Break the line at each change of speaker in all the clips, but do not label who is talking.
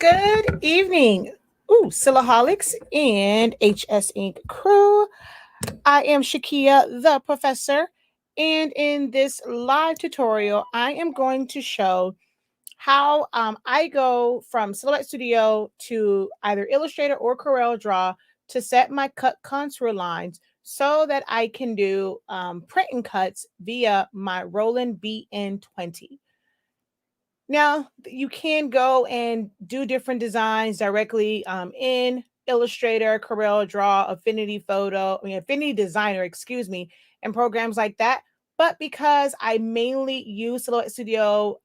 Good evening. Silaholics and HS Ink crew. I am Shakia, the professor, and in this live tutorial, I am going to show how I go from Silhouette Studio to either Illustrator or CorelDRAW to set my cut contour lines so that I can do print and cuts via my Roland BN20. Now, you can go and do different designs directly in Illustrator, CorelDRAW, Affinity Designer, and programs like that. But because I mainly use Silhouette Studio,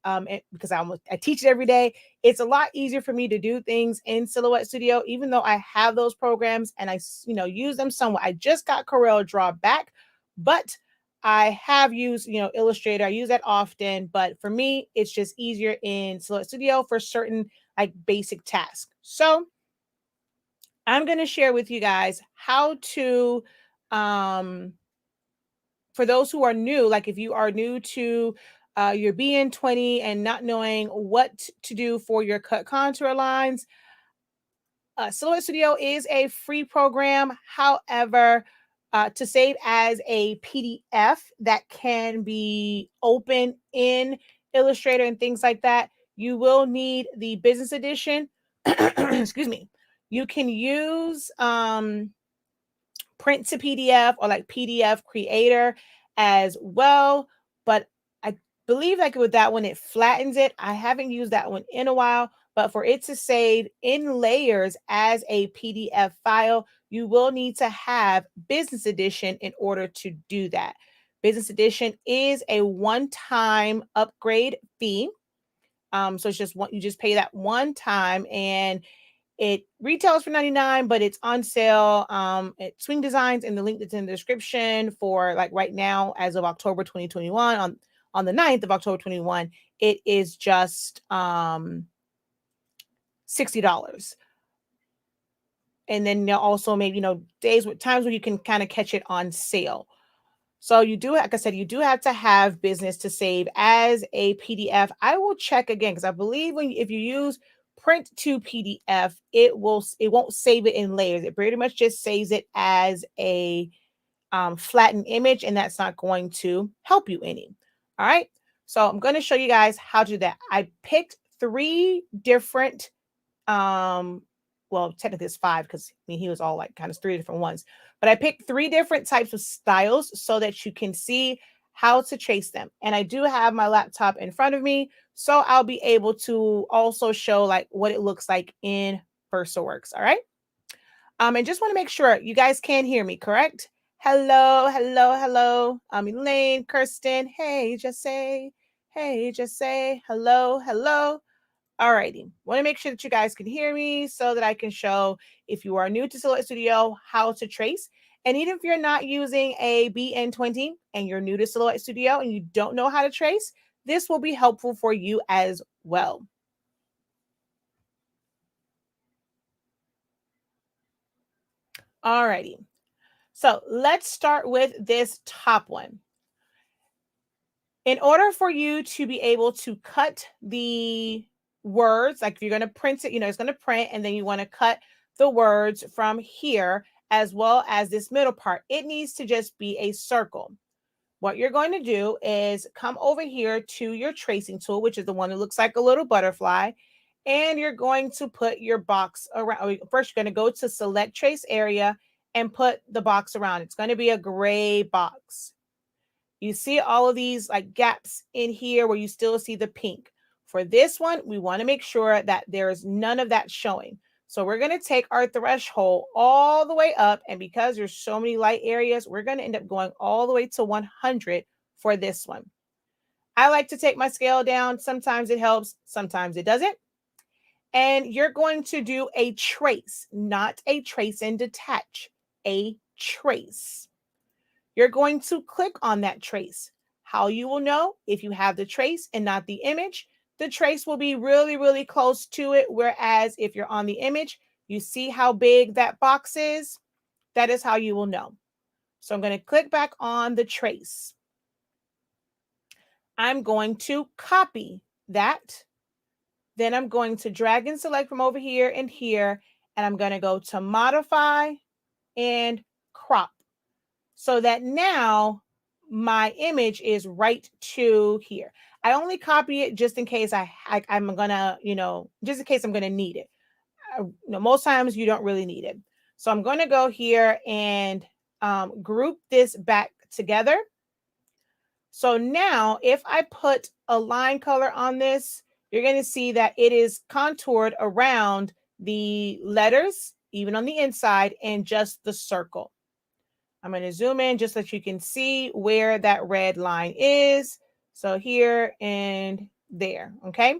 because I teach it every day, it's a lot easier for me to do things in Silhouette Studio, even though I have those programs and I use them somewhat. I just got CorelDRAW back, but I have used, Illustrator. I use that often, but for me, it's just easier in Silhouette Studio for certain like basic tasks. So I'm going to share with you guys how to, for those who are new, like if you are new to your BN20 and not knowing what to do for your cut contour lines, Silhouette Studio is a free program. However, to save as a PDF that can be open in Illustrator and things like that, you will need the business edition. Excuse me. You can use print to PDF or like PDF Creator as well. But I believe like with that one, it flattens it. I haven't used that one in a while. But for it to save in layers as a PDF file, you will need to have Business Edition in order to do that. Business Edition is a one-time upgrade fee. So it's just you just pay that one time, and it retails for $99, but it's on sale at Swing Designs, and the link that's in the description for like right now, as of October 2021, on the 9th of October 21, it is just $60. And then also maybe, days with times where you can kind of catch it on sale. So you do, like I said, you do have to have business to save as a PDF. I will check again, because I believe if you use print to PDF, it won't save it in layers. It pretty much just saves it as a flattened image, and that's not going to help you any. All right. So I'm going to show you guys how to do that. I picked 3 different well, technically it's 5, because he was all like kind of 3 different ones. But I picked 3 different types of styles so that you can see how to trace them. And I do have my laptop in front of me, so I'll be able to also show like what it looks like in VersaWorks. All right. And just want to make sure you guys can hear me, correct? Hello, hello, hello. I'm Elaine, Kirsten. Hey, just say hello, hello. Alrighty, want to make sure that you guys can hear me so that I can show, if you are new to Silhouette Studio, how to trace. And even if you're not using a BN20 and you're new to Silhouette Studio and you don't know how to trace, this will be helpful for you as well. Alrighty, so let's start with this top one. In order for you to be able to cut the words, like if you're going to print it, it's going to print, and then you want to cut the words from here as well as this middle part, it needs to just be a circle. What you're going to do is come over here to your tracing tool, which is the one that looks like a little butterfly, and you're going to put your box around. First, you're going to go to select trace area and put the box around. It's going to be a gray box. You see all of these like gaps in here where you still see the pink. For this one, we want to make sure that there's none of that showing. So we're going to take our threshold all the way up. And because there's so many light areas, we're going to end up going all the way to 100 for this one. I like to take my scale down. Sometimes it helps, sometimes it doesn't. And you're going to do a trace, not a trace and detach, a trace. You're going to click on that trace. How you will know if you have the trace and not the image, the trace will be really, really close to it. Whereas if you're on the image, you see how big that box is. That is how you will know. So I'm going to click back on the trace. I'm going to copy that. Then I'm going to drag and select from over here and here, and I'm going to go to modify and crop so that now my image is right to here. I only copy it just in case I'm gonna, just in case I'm gonna need it. Most times you don't really need it. So I'm gonna go here and group this back together. So now if I put a line color on this, you're gonna see that it is contoured around the letters, even on the inside, and just the circle. I'm going to zoom in just so that you can see where that red line is. So here and there, okay?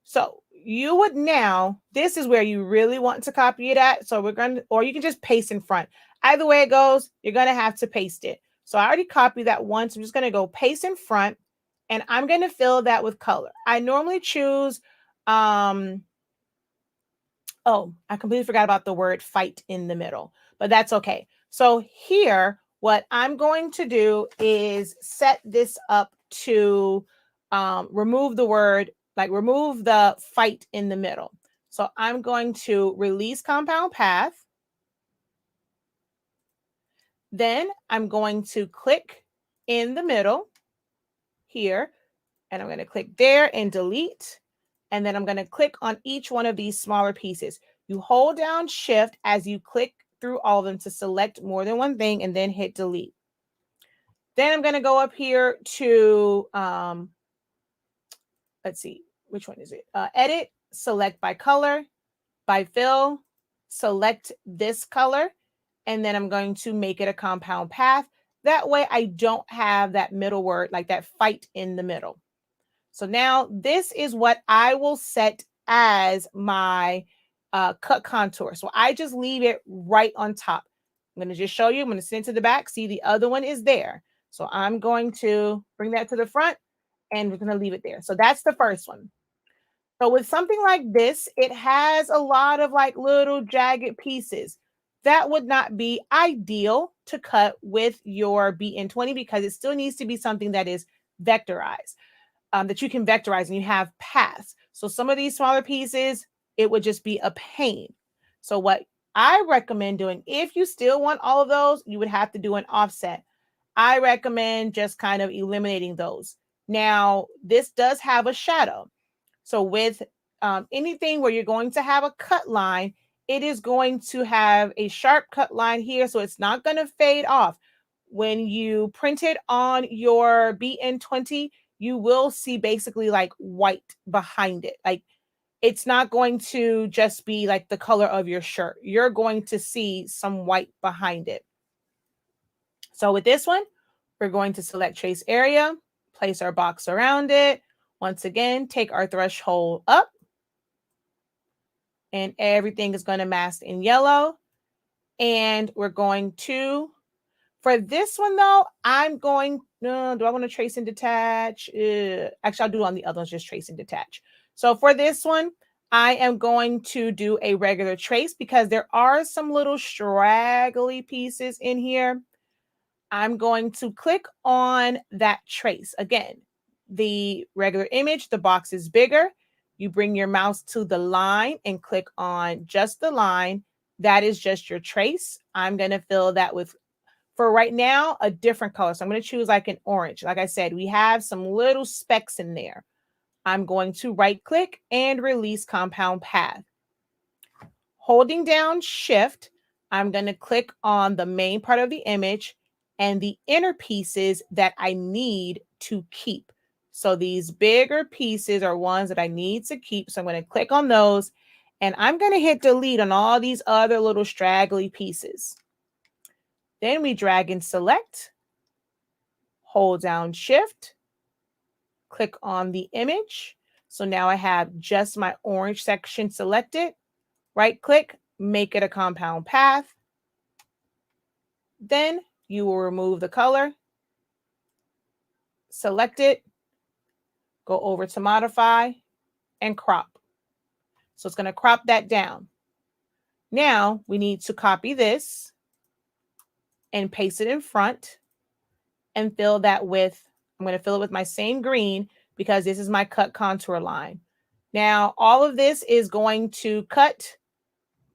So you would now, this is where you really want to copy it at. So we're going to, or you can just paste in front. Either way it goes, you're going to have to paste it. So I already copied that once. I'm just going to go paste in front, and I'm going to fill that with color. I normally choose, oh, I completely forgot about the word fight in the middle, but that's okay. So here, what I'm going to do is set this up to remove the word, like remove the fight in the middle. So I'm going to release compound path. Then I'm going to click in the middle here, and I'm going to click there and delete. And then I'm going to click on each one of these smaller pieces. You hold down Shift as you click through all of them to select more than one thing, and then hit delete. Then I'm going to go up here to, let's see, which one is it? Edit, select by color, by fill, select this color, and then I'm going to make it a compound path. That way I don't have that middle word, like that fight in the middle. So now this is what I will set as my cut contour. So I just leave it right on top. I'm going to just show you. I'm going to send it to the back. See, the other one is there. So I'm going to bring that to the front, and we're going to leave it there. So that's the first one. So with something like this, it has a lot of like little jagged pieces. That would not be ideal to cut with your BN20 because it still needs to be something that is vectorized. That you can vectorize and you have paths. So some of these smaller pieces, it would just be a pain. So what I recommend doing, if you still want all of those, you would have to do an offset. I recommend just kind of eliminating those. Now, this does have a shadow. So with anything where you're going to have a cut line, it is going to have a sharp cut line here. So it's not going to fade off. When you print it on your BN20, you will see basically like white behind it. Like it's not going to just be like the color of your shirt. You're going to see some white behind it. So with this one, we're going to select trace area, place our box around it. Once again, take our threshold up, and everything is going to mask in yellow. And we're going to, for this one though, I'm going, no, do I want to trace and detach? Actually, I'll do on the other ones, just trace and detach. So for this one, I am going to do a regular trace because there are some little straggly pieces in here. I'm going to click on that trace. Again, the regular image, the box is bigger. You bring your mouse to the line and click on just the line. That is just your trace. I'm going to fill that with, for right now, a different color. So I'm going to choose like an orange. Like I said, we have some little specks in there. I'm going to right click and release compound path. Holding down Shift, I'm going to click on the main part of the image and the inner pieces that I need to keep. So these bigger pieces are ones that I need to keep. So I'm going to click on those, and I'm going to hit delete on all these other little straggly pieces. Then we drag and select, hold down Shift, click on the image. So now I have just my orange section selected. Right click, make it a compound path. Then you will remove the color, select it, go over to modify, and crop. So it's going to crop that down. Now we need to copy this and paste it in front and fill that with, I'm going to fill it with my same green because this is my cut contour line. Now, all of this is going to cut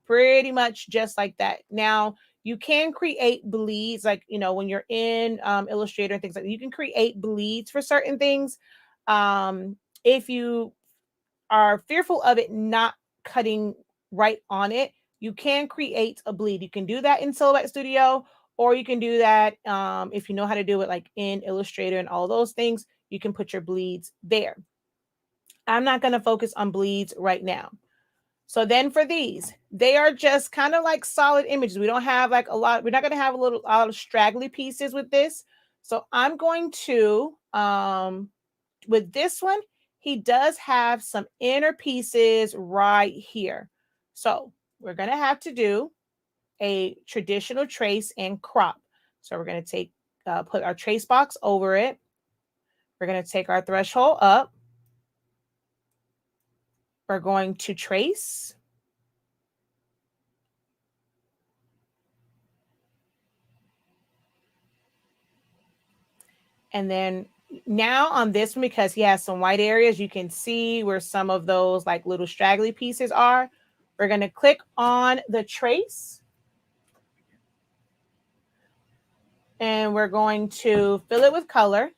pretty much just like that. Now, you can create bleeds, like, you know, when you're in Illustrator and things like that, you can create bleeds for certain things. If you are fearful of it not cutting right on it, you can create a bleed. You can do that in Silhouette Studio, or you can do that if you know how to do it like in Illustrator and all those things, you can put your bleeds there. I'm not going to focus on bleeds right now. So then for these, they are just kind of like solid images. We don't have like a lot. We're not going to have a lot of straggly pieces with this. So I'm going to, with this one, he does have some inner pieces right here. So we're going to have to do a traditional trace and crop. So we're going to take, put our trace box over it. We're going to take our threshold up. We're going to trace. And then now on this one, because he has some white areas, you can see where some of those like little straggly pieces are. We're going to click on the trace. And we're going to fill it with color.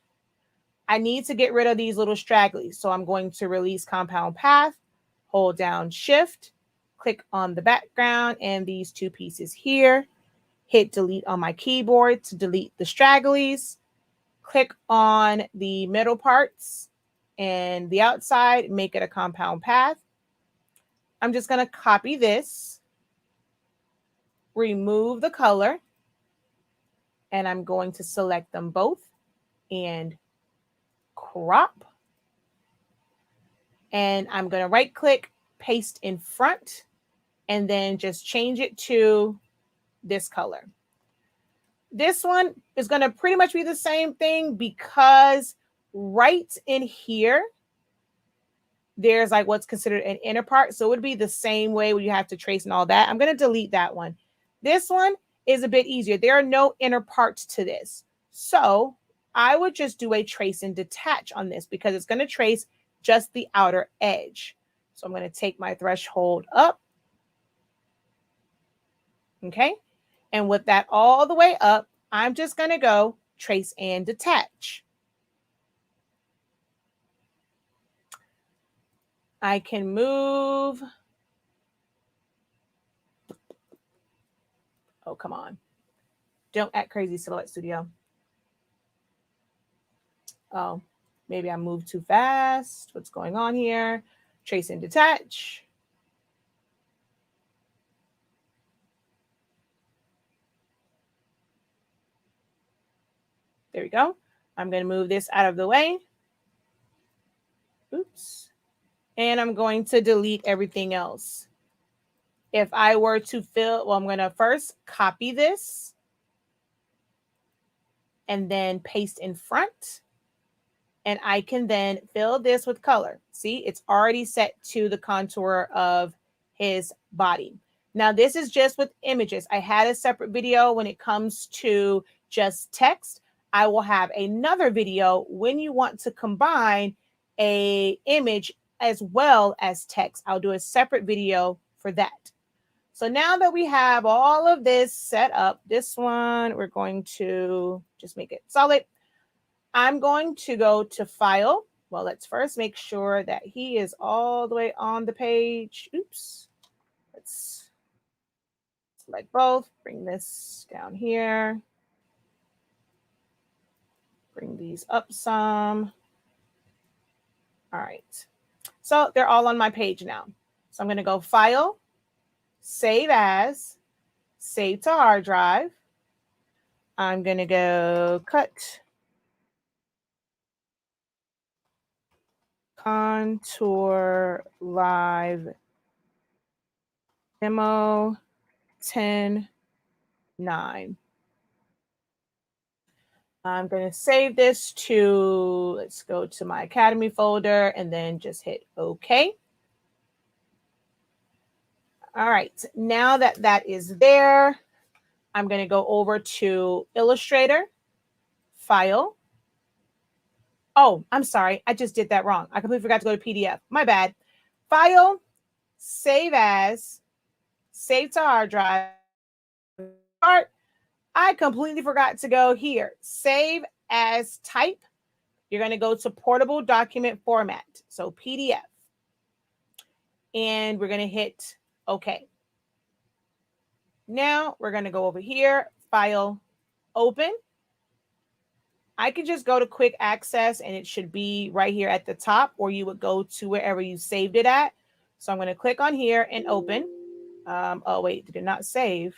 I need to get rid of these little stragglies. So I'm going to release compound path, hold down shift, click on the background and these two pieces here, hit delete on my keyboard to delete the stragglies. Click on the middle parts and the outside, make it a compound path. I'm just going to copy this, remove the color, and I'm going to select them both and crop. And I'm going to right click, paste in front, and then just change it to this color. This one is going to pretty much be the same thing because right in here, there's like what's considered an inner part. So it would be the same way where you have to trace and all that. I'm going to delete that one. This one is a bit easier. There are no inner parts to this. So I would just do a trace and detach on this because it's going to trace just the outer edge. So I'm going to take my threshold up. Okay. And with that all the way up, I'm just going to go trace and detach. I can move. Oh, come on. Don't act crazy, Silhouette Studio. Oh, maybe I moved too fast. What's going on here? Trace and detach. There we go. I'm going to move this out of the way. Oops. And I'm going to delete everything else. If I were to fill, well, I'm going to first copy this and then paste in front. And I can then fill this with color. See, it's already set to the contour of his body. Now, this is just with images. I had a separate video when it comes to just text. I will have another video when you want to combine an image as well as text. I'll do a separate video for that. So now that we have all of this set up, this one, we're going to just make it solid. I'm going to go to File. Well, let's first make sure that he is all the way on the page. Oops. Let's select both. Bring this down here. Bring these up some. All right. So they're all on my page now. So I'm going to go File, Save As, Save to Hard Drive. I'm going to go CutContour Live Demo 10.9. I'm going to save this to, let's go to my Academy folder and then just hit OK. All right, now that that is there, I'm going to go over to Illustrator, File. Oh, I'm sorry. I just did that wrong. I completely forgot to go to PDF. My bad. File, save as, save to hard drive. I completely forgot to go here. Save as type. You're going to go to portable document format. So PDF. And we're going to hit OK. Now we're going to go over here, file, open. I could just go to quick access and it should be right here at the top, or you would go to wherever you saved it at. So I'm going to click on here and open. Oh, wait, did it not save?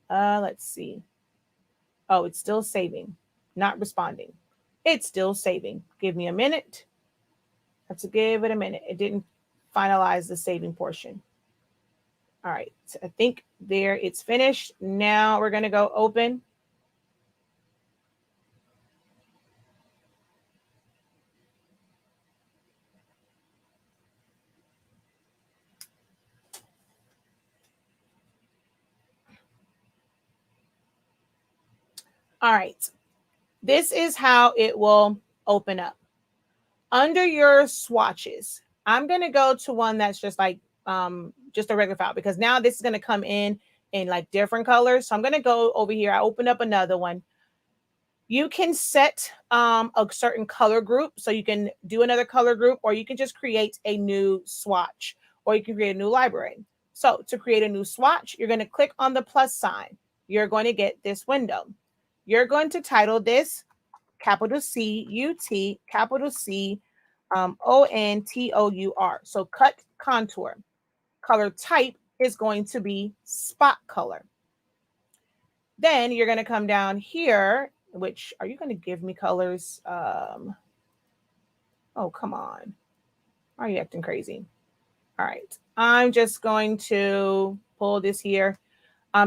Let's see. Oh, it's still saving, not responding. It's still saving. Give me a minute. I have to give it a minute. It didn't finalize the saving portion. All right, so I think there it's finished. Now we're going to go open. All right, this is how it will open up. Under your swatches, I'm going to go to one that's just like just a regular file, because now this is going to come in like different colors. So I'm going to go over here. I opened up another one. You can set a certain color group. So you can do another color group, or you can just create a new swatch, or you can create a new library. So to create a new swatch, you're going to click on the plus sign. You're going to get this window. You're going to title this capital C-U-T, capital C, O-N-T-O-U-R. So cut contour. Color type is going to be spot color. Then you're going to come down here, which, are you going to give me colors? Oh, come on. Are you acting crazy? All right. I'm just going to pull this here.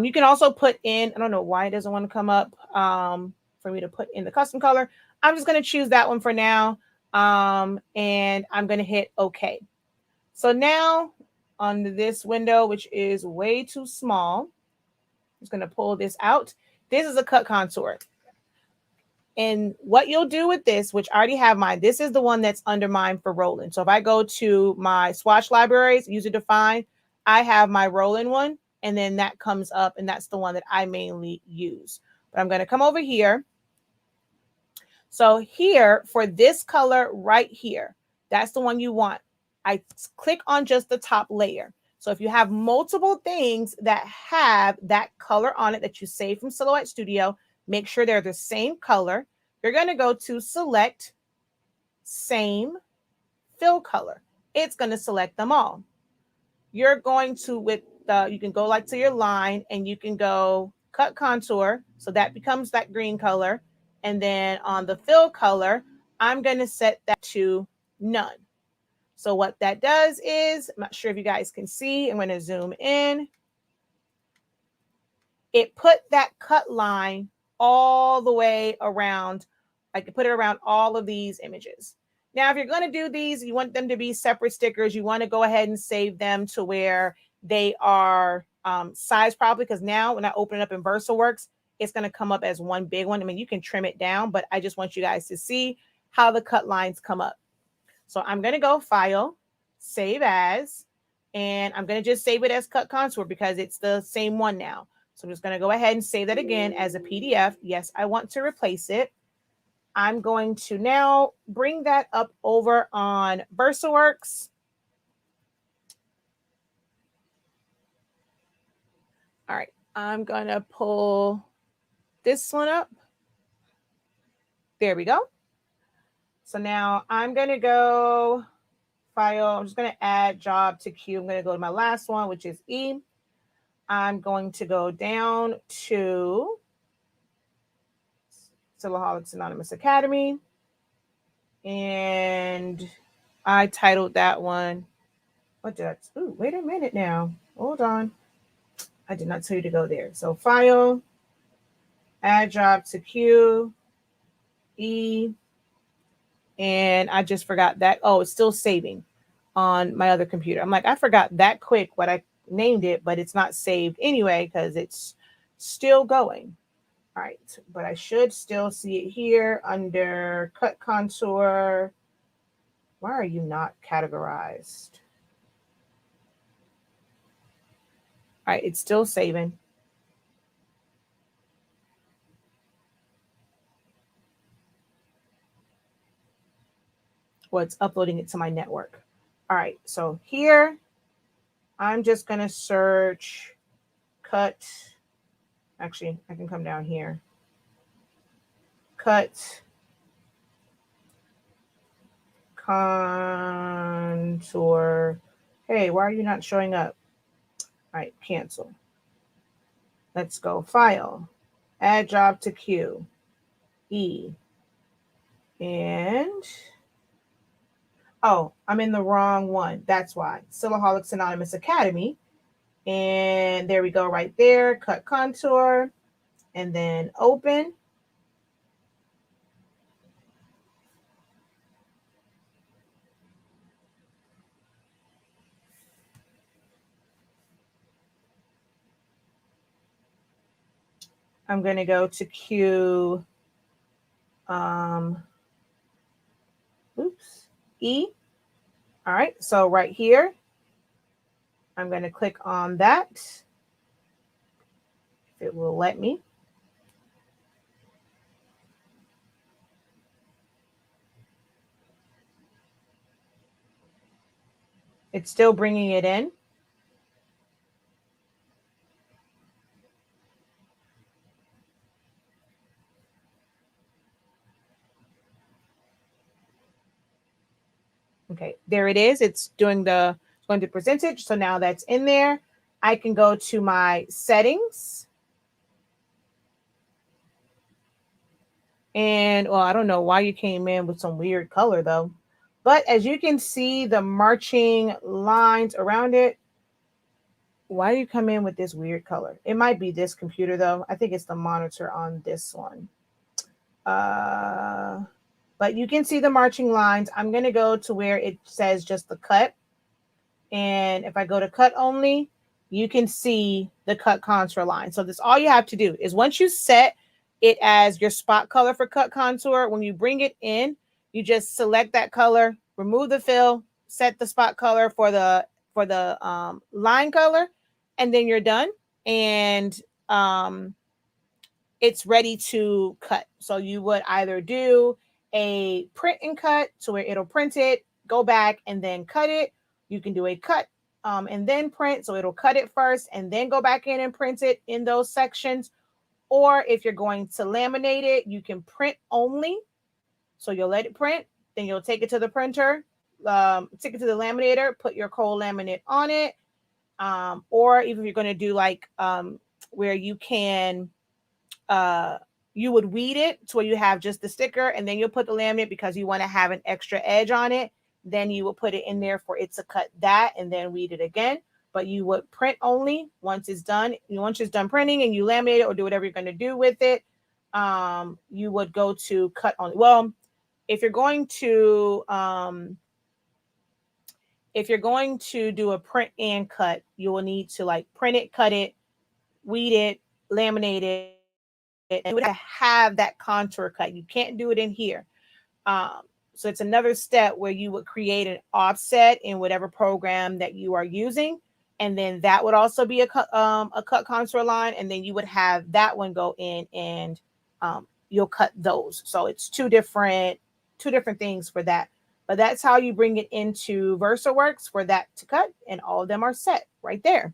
You can also put in, I don't know why it doesn't want to come up for me to put in the custom color. I'm just going to choose that one for now. And I'm going to hit OK. So now on this window, which is way too small, I'm just going to pull this out. This is a cut contour. And what you'll do with this, which I already have mine, this is the one that's under mine for rolling. So if I go to my swatch libraries, user defined, I have my rolling one. And then that comes up, and that's the one that I mainly use. But I'm going to come over here. So here, for this color right here, that's the one you want. I click on just the top layer. So if you have multiple things that have that color on it that you save from Silhouette Studio, make sure they're the same color. You're going to go to select, same, fill color. It's going to select them all. You're going to, with you can go like to your line, and you can go cut contour. So that becomes that green color. And then on the fill color, I'm going to set that to none. So what that does is, I'm not sure if you guys can see, I'm going to zoom in. It put that cut line all the way around. I could put it around all of these images. Now, if you're going to do these, you want them to be separate stickers. You want to go ahead and save them to where they are sized properly, because now when I open it up in VersaWorks, it's going to come up as one big one. I mean, you can trim it down, but I just want you guys to see how the cut lines come up. So I'm going to go File, Save As, and I'm going to just save it as Cut Contour because it's the same one now. So I'm just going to go ahead and save that again as a PDF. Yes, I want to replace it. I'm going to now bring that up over on VersaWorks. All right, I'm going to pull this one up. There we go. So now I'm going to go File. I'm just going to add job to queue. I'm going to go to my last one, which is E. I'm going to go down to Silaholics Anonymous Academy. And I titled that one. What did I? Ooh, wait a minute now. Hold on. I did not tell you to go there. So File, add job to queue, E. And I just forgot that. Oh, it's still saving on my other computer. I'm like, I forgot that quick what I named it, but it's not saved anyway because it's still going. All right, but I should still see it here under cut contour. Why are you not categorized? All right, it's still saving. Well, it's uploading it to my network. All right, so here, I'm just gonna search cut. Actually, I can come down here. Cut contour. Hey, why are you not showing up? All right, cancel. Let's go file, add job to queue, E. And, oh, I'm in the wrong one. That's why. Silaholics Anonymous Academy. And there we go right there. Cut contour and then open. I'm going to go to queue, E. All right, so right here, I'm going to click on that. If it will let me. It's still bringing it in. Okay, there it is. It's doing the going to percentage. So now that's in there. I can go to my settings. And, well, I don't know why you came in with some weird color, though. But as you can see, the marching lines around it. Why do you come in with this weird color? It might be this computer, though. I think it's the monitor on this one. But you can see the marching lines. I'm going to go to where it says just the cut. And if I go to cut only, you can see the cut contour line. So this all you have to do is once you set it as your spot color for cut contour, when you bring it in, you just select that color, remove the fill, set the spot color for the line color, and then you're done. And it's ready to cut. So you would either do a print and cut to where it'll print it, go back and then cut it. You can do a cut and then print. So it'll cut it first and then go back in and print it in those sections. Or if you're going to laminate it, you can print only. So you'll let it print, then you'll take it to the printer, take it to the laminator, put your cold laminate on it. Or even if you're going to do like where you can, you would weed it to where you have just the sticker and then you'll put the laminate because you want to have an extra edge on it. Then you will put it in there for it to cut that and then weed it again. But you would print only once it's done. Once it's done printing and you laminate it or do whatever you're going to do with it, you would go to cut only. Well, if you're going to do a print and cut, you will need to like print it, cut it, weed it, laminate it, and you would have that contour cut. You can't do it in here. So it's another step where you would create an offset in whatever program that you are using. And then that would also be a cut contour line. And then you would have that one go in and you'll cut those. So it's two different things for that. But that's how you bring it into VersaWorks for that to cut. And all of them are set right there.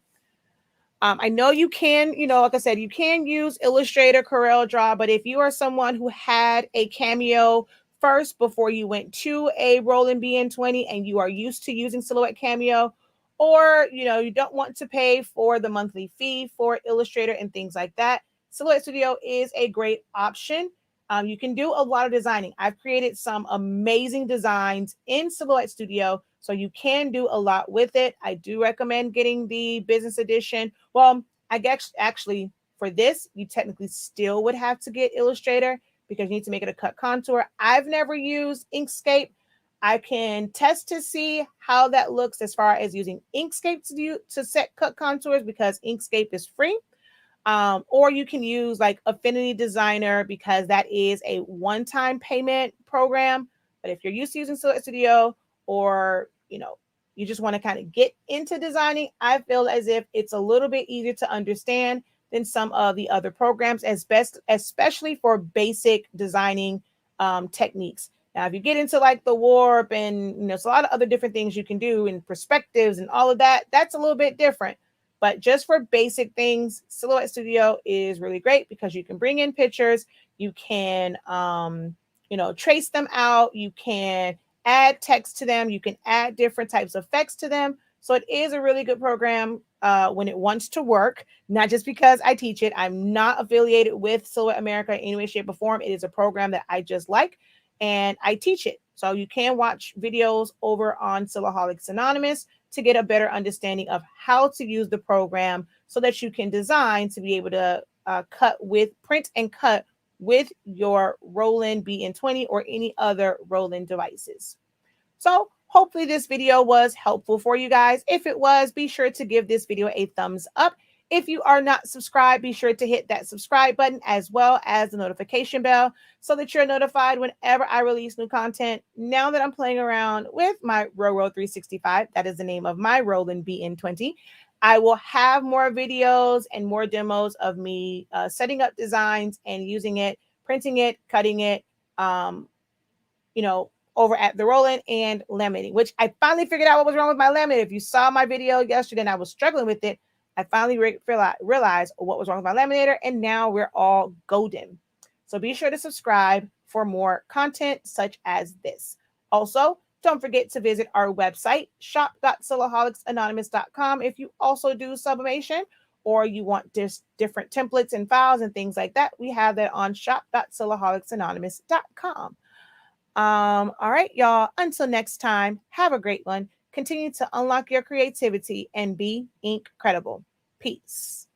I know you can, like I said, you can use Illustrator, CorelDRAW, but if you are someone who had a Cameo first before you went to a Roland BN20 and you are used to using Silhouette Cameo, or, you don't want to pay for the monthly fee for Illustrator and things like that, Silhouette Studio is a great option. You can do a lot of designing. I've created some amazing designs in Silhouette Studio, so you can do a lot with it. I do recommend getting the business edition. Well, I guess actually for this, you technically still would have to get Illustrator because you need to make it a cut contour. I've never used Inkscape. I can test to see how that looks as far as using Inkscape to set cut contours because Inkscape is free. Or you can use like Affinity Designer because that is a one-time payment program. But if you're used to using Silhouette Studio, or you just want to kind of get into designing, I feel as if it's a little bit easier to understand than some of the other programs, especially for basic designing techniques. Now, if you get into like the warp and there's a lot of other different things you can do and perspectives and all of that, that's a little bit different. But just for basic things, Silhouette Studio is really great because you can bring in pictures, you can trace them out, you can add text to them, you can add different types of effects to them. So it is a really good program when it wants to work, not just because I teach it. I'm not affiliated with Silhouette America in any way, shape, or form. It is a program that I just like, and I teach it. So you can watch videos over on Silaholics Anonymous to get a better understanding of how to use the program so that you can design to be able to print and cut with your Roland BN20 or any other Roland devices. So hopefully this video was helpful for you guys. If it was, be sure to give this video a thumbs up. If you are not subscribed, be sure to hit that subscribe button as well as the notification bell so that you're notified whenever I release new content. Now that I'm playing around with my Roro 365, that is the name of my Roland BN20, I will have more videos and more demos of me setting up designs and using it, printing it, cutting it, over at the Roland and laminating, which I finally figured out what was wrong with my laminate. If you saw my video yesterday and I was struggling with it, I finally realized what was wrong with my laminator, and now we're all golden. So be sure to subscribe for more content such as this. Also, don't forget to visit our website, shop.silaholics.anonymous.com. If you also do sublimation or you want just different templates and files and things like that, we have that on shop.silaholics.anonymous.com. All right, y'all. Until next time, have a great one. Continue to unlock your creativity and be ink credible. Peace.